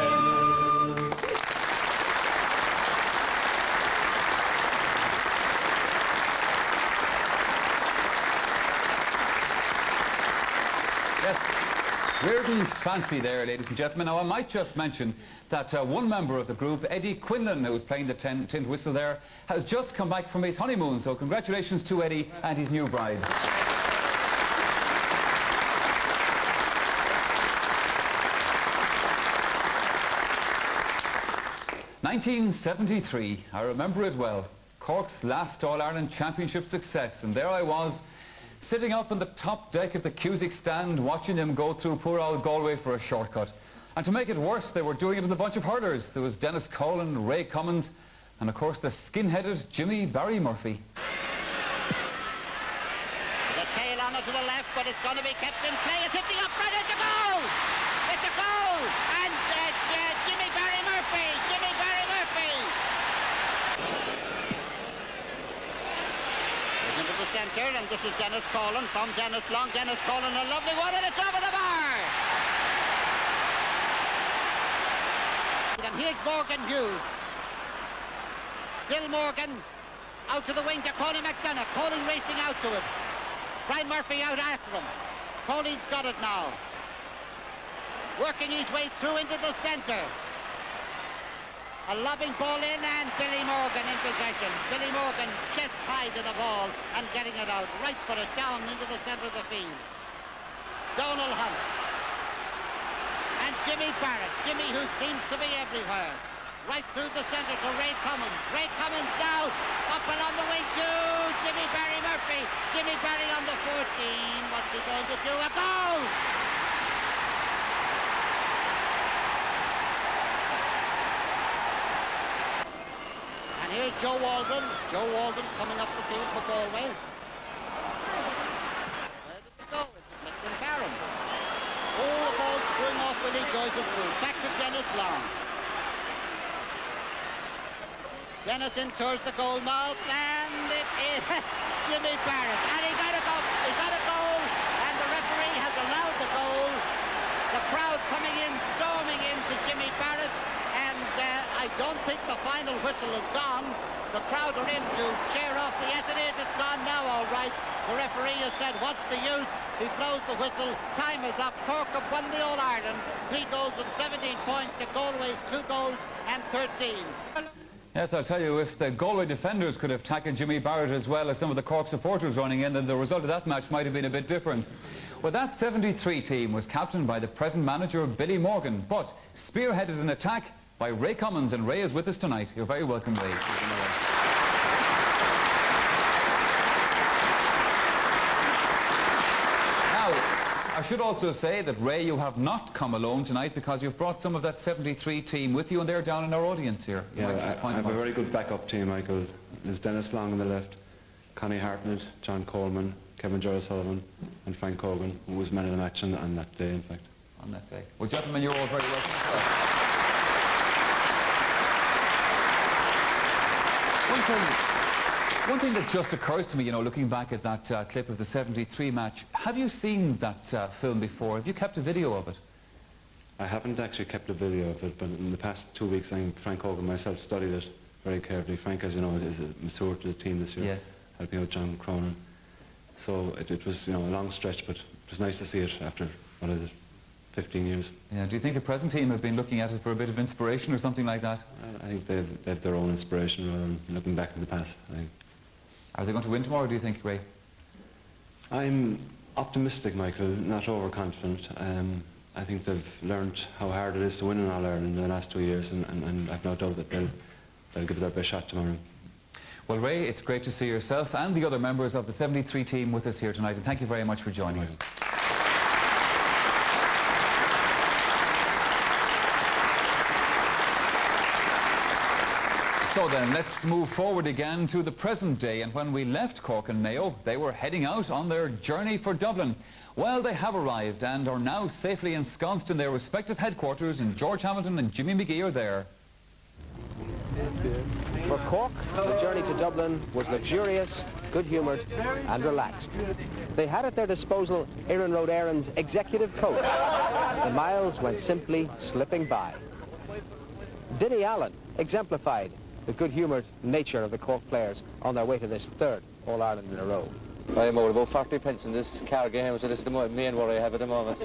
Yes, Reardon's fancy there, ladies and gentlemen. Now, I might just mention that one member of the group, Eddie Quinlan, who was playing the tinned whistle there, has just come back from his honeymoon. So congratulations to Eddie and his new bride. '73, I remember it well. Cork's last All-Ireland Championship success, and there I was, sitting up on the top deck of the Cusick stand, watching them go through poor old Galway for a shortcut. And to make it worse, they were doing it with a bunch of hurlers. There was Dennis Colan, Ray Cummins, and of course the skin-headed Jimmy Barry Murphy. The tail on it to the left, but it's going to be kept in play. It's hitting up right. It's a goal! It's a goal! And Jimmy Barry Murphy! Jimmy Barry Murphy! Into the centre, and this is Dennis Colan from Dennis Long. Dennis Colan, a lovely one, and it's over the bar! And here's Morgan Hughes. Bill Morgan out to the wing to Coley McDonough. Coley racing out to him. Brian Murphy out after him. Coley's got it now. Working his way through into the centre. A lobbing ball in, and Billy Morgan in possession. Billy Morgan chest high to the ball and getting it out. Right foot it down into the centre of the field. Donald Hunt. And Jimmy Barrett. Jimmy, who seems to be everywhere. Right through the centre to Ray Cummins. Ray Cummins down. Up and on the wing to Jimmy Barry Murphy. Jimmy Barry on the 14. What's he going to do? A goal! And here's Joe Walden. Joe Walden coming up the field for Galway. Where did it go? It's Mickton Barron. Oh, the ball screwing off Willie Joyce's through. Back to Dennis Long. Dennis in towards the goal mouth, and it is Jimmy Barrett. And he got a goal. He got a goal, and the referee has allowed the goal. The crowd coming in, storming in to Jimmy Barrett, and I don't think the final whistle is gone. The crowd are in to cheer off the yes it is, it's gone now all right. The referee has said, what's the use? He blows the whistle, time is up. Cork have won the All-Ireland, 3 goals and 17 points to Galway's 2 goals and 13. Yes, I'll tell you, if the Galway defenders could have tackled Jimmy Barrett as well as some of the Cork supporters running in, then the result of that match might have been a bit different. Well, that 73 team was captained by the present manager, Billy Morgan, but spearheaded an attack by Ray Cummins, and Ray is with us tonight. You're very welcome, Ray. I should also say that, Ray, you have not come alone tonight because you've brought some of that 73 team with you, and they're down in our audience here. Yeah, I have a very good backup team, Michael. There's Dennis Long on the left, Connie Hartnett, John Coleman, Kevin Gerald Sullivan, and Frank Hogan, who was man of the match on that day, in fact. On that day. Well, gentlemen, you're all very welcome. One thing that just occurs to me, you know, looking back at that clip of the 73 match, have you seen that film before? Have you kept a video of it? I haven't actually kept a video of it, but in the past 2 weeks, Frank Hogan and myself studied it very carefully. Frank, as you know, is a mature to the team this year, yes, helping out John Cronin. So it was, you know, a long stretch, but it was nice to see it after, what is it, 15 years. Yeah, do you think the present team have been looking at it for a bit of inspiration or something like that? I think they've their own inspiration rather than looking back in the past. I think. Are they going to win tomorrow, do you think, Ray? I'm optimistic, Michael, not overconfident. I think they've learned how hard it is to win in All-Ireland in the last 2 years, and I've no doubt that they'll give it their best shot tomorrow. Well, Ray, it's great to see yourself and the other members of the 73 team with us here tonight, and thank you very much for joining us. So then, let's move forward again to the present day, and when we left Cork and Mayo, they were heading out on their journey for Dublin. Well, they have arrived and are now safely ensconced in their respective headquarters, and George Hamilton and Jimmy McGee are there. For Cork, the journey to Dublin was luxurious, good-humoured and relaxed. They had at their disposal Éireann Road Éireann's executive coach. The miles went simply slipping by. Dinny Allen exemplified the good-humoured nature of the Cork players on their way to this third All-Ireland in a row. I'm owed about 40 pence in this car game, so this is the main worry I have at the moment.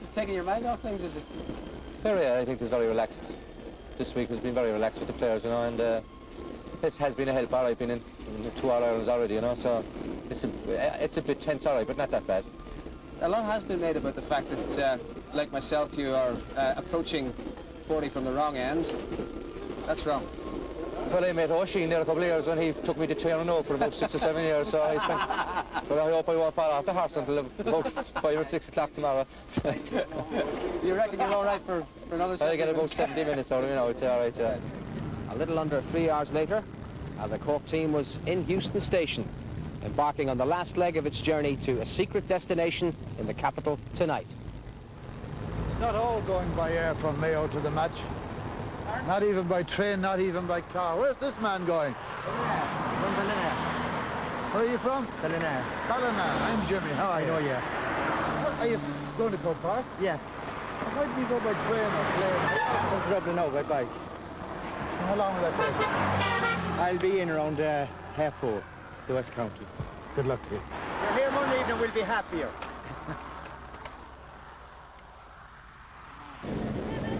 It's taking your mind off things, is it? Yeah, I think it's very relaxed. This week has been very relaxed with the players, you know, and it has been a help. I've been in 2 All-Irelands already, you know, so it's a bit tense, all right, but not that bad. A lot has been made about the fact that, like myself, you are approaching 40 from the wrong end. That's wrong. Well, I met O'Sheen there a couple of years, and he took me to training now for about 6 or 7 years, so I spent... But I hope I won't fall off the horse until about 5 or 6 o'clock tomorrow. You reckon you're all right for another 70 I get about minutes? 70 minutes out of it now, it's all right, yeah. A little under 3 hours later, the Cork team was in Euston Station, embarking on the last leg of its journey to a secret destination in the capital tonight. It's not all going by air from Mayo to the match. Not even by train, not even by car. Where's this man going? From Ballina. Where are you from? Ballina. Ballina. I'm Jimmy. How are you? I know you. Are you going to Cork Park? Yeah. Why did you go by train or plane? I'm from Dublin now, by bike. How long will that take? I'll be in around 4:30, the West County. Good luck to you. You're here Monday evening, we'll be happier.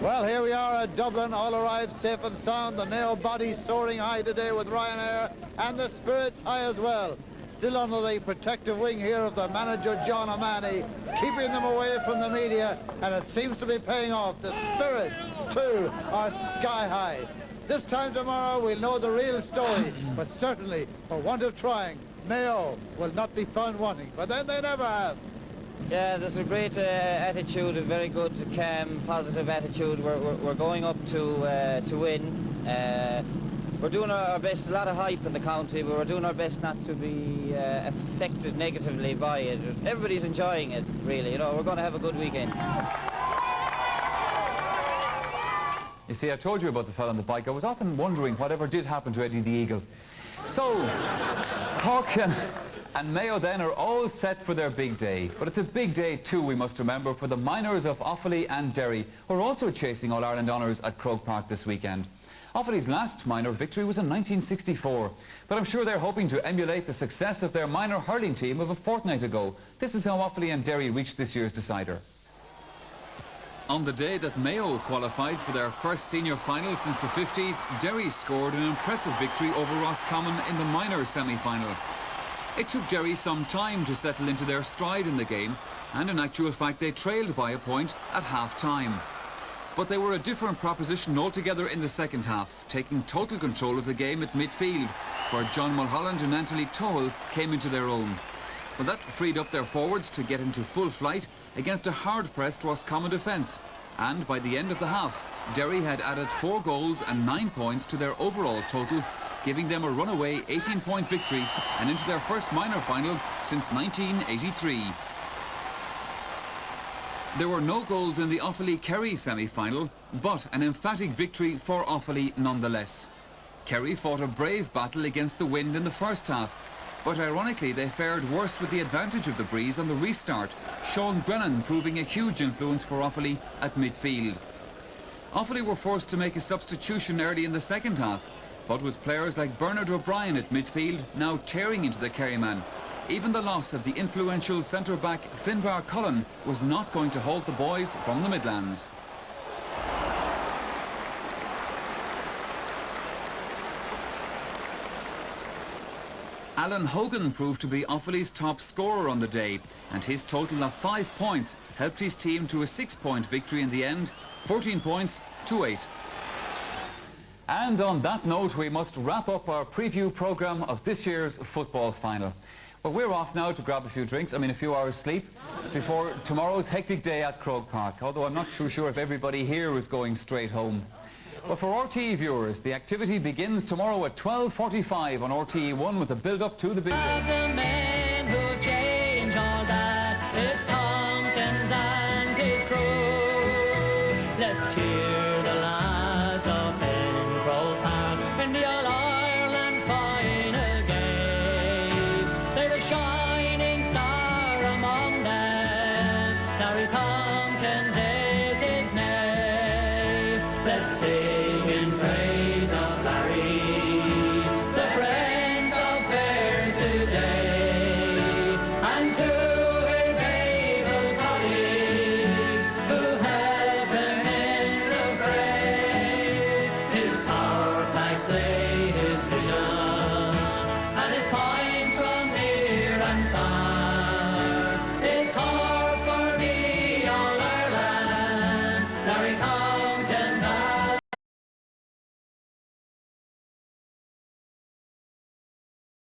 Well, here we are at Dublin, all arrived safe and sound. The Mayo body soaring high today with Ryanair, and the spirits high as well. Still under the protective wing here of the manager, John O'Mahony, keeping them away from the media, and it seems to be paying off. The spirits, too, are sky high. This time tomorrow, we'll know the real story, but certainly, for want of trying, Mayo will not be found wanting, but then they never have. Yeah, there's a great attitude, a very good, calm, positive attitude. We're going up to win. We're doing our best. A lot of hype in the county, but we're doing our best not to be affected negatively by it. Everybody's enjoying it, really. You know, we're going to have a good weekend. You see, I told you about the fella on the bike. I was often wondering whatever did happen to Eddie the Eagle. So, Cork and Mayo then are all set for their big day. But it's a big day too, we must remember, for the miners of Offaly and Derry, who are also chasing All-Ireland honours at Croke Park this weekend. Offaly's last minor victory was in 1964, but I'm sure they're hoping to emulate the success of their minor hurling team of a fortnight ago. This is how Offaly and Derry reached this year's decider. On the day that Mayo qualified for their first senior final since the 50s, Derry scored an impressive victory over Roscommon in the minor semi-final. It took Derry some time to settle into their stride in the game, and in actual fact they trailed by a point at half-time. But they were a different proposition altogether in the second half, taking total control of the game at midfield, where John Mulholland and Anthony Tohill came into their own. Well, that freed up their forwards to get into full flight against a hard-pressed Roscommon defence, and by the end of the half, Derry had added 4 goals and 9 points to their overall total, giving them a runaway 18-point victory and into their first minor final since 1983. There were no goals in the Offaly-Kerry semi-final, but an emphatic victory for Offaly nonetheless. Kerry fought a brave battle against the wind in the first half, but ironically they fared worse with the advantage of the breeze on the restart, Sean Brennan proving a huge influence for Offaly at midfield. Offaly were forced to make a substitution early in the second half, but with players like Bernard O'Brien at midfield now tearing into the Kerry man, Even the loss of the influential centre-back Finbar Cullen was not going to halt the boys from the Midlands. Alan Hogan proved to be Offaly's top scorer on the day, and his total of 5 points helped his team to a 6-point victory in the end, 14 points to 8. And on that note, we must wrap up our preview programme of this year's football final. Well, we're off now to grab a few drinks, a few hours sleep, before tomorrow's hectic day at Croke Park, although I'm not too sure if everybody here is going straight home. But for RTE viewers, the activity begins tomorrow at 12:45 on RTE1 with the build-up to the big day.